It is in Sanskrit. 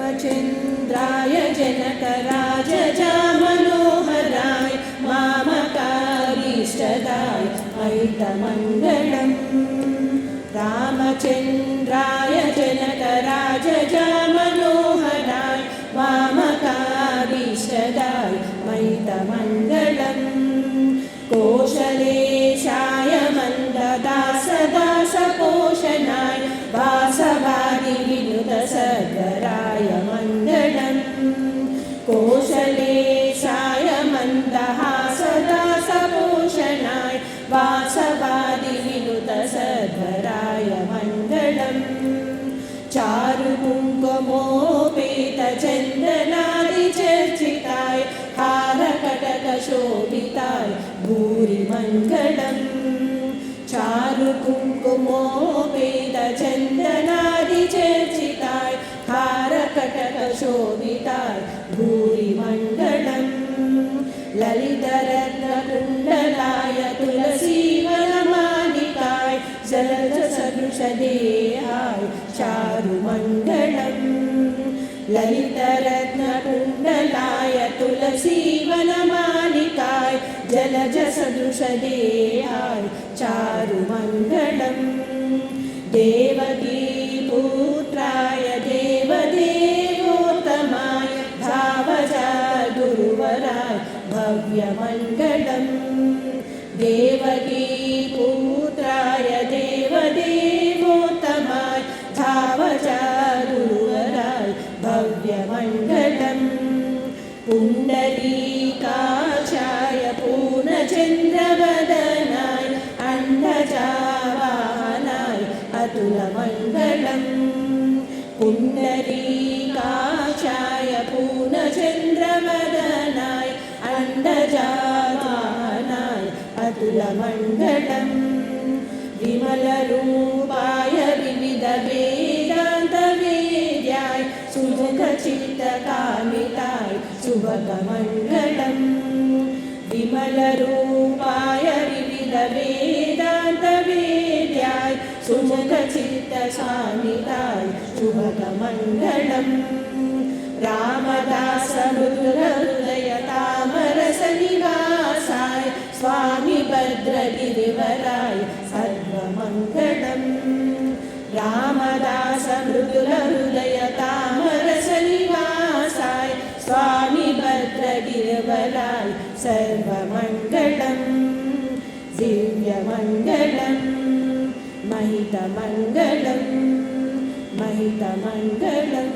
रामचन्द्राय जनकराजजामनोहराय मामकारीष्टदाय मैतमङ्गलम् रामचन्द्राय जनकराजजामनोहराय मामकारीष्टदाय मैतमङ्गलम् कोशलेशाय मन्ददासदासपोषणाय वासवादिविनुतसर्वराय मङ्गलम् कोशलेशाय मन्दहासदासपोषणाय वासवादिविनुतसर्वराय मङ्गलम् चारुकुङ्कुमोपेतचन्दनादिचर्चिताय हारकटकशोभिताय भूरिमङ्गलम् चारुकुङ्कुमोपेतचन्दनादिचर्चिताय हारकटकशोभिताय भूरिमङ्गलम् ललितरत्नकुण्डलाय तुलसीवनमालिकाय जलजसदृशदेहाय चारुमङ्गलम् ललितरत्नकुण्डलाय तुलसीवनमालिकाय जलजसदृशदेहाय चारुमङ्गलम् देवकीपुत्राय देवदेवोत्तमाय धावजा गुरुवराय भव्यमङ्गलम् देवकीपुत्राय देवदेवोत्तमाय धावजा गुरुवराय भव्यमङ्गलम् पुण्डरीकाक्षाय पूर्णचन्द्रवदनाय अण्डजावाहनाय अतुलमङ्गलम् पुण्डरीकाक्षाय पूर्णचन्द्रवदनाय अण्डजावाहनाय अतुलमङ्गलम् विमलरूपाय विविधवेदान्तवेद्याय सुमुखचित्तकामिताय शुभकमङ्गलम् विमलरूपाय विविधवेदान्तवेद्याय सुमुखचित्तकामिताय शुभकमङ्गलम् रामदासमृदुरहृदयतामरसनिवासाय स्वामी भद्रगिरिवराय सर्वमङ्गलम् रामदासमृदुरहृदयतामरसनिवासाय स्वामी भद्रगिरिवराय सर्वमङ्गलम् दिव्यमङ्गलम् महितमङ्गलम् महितमङ्गलम्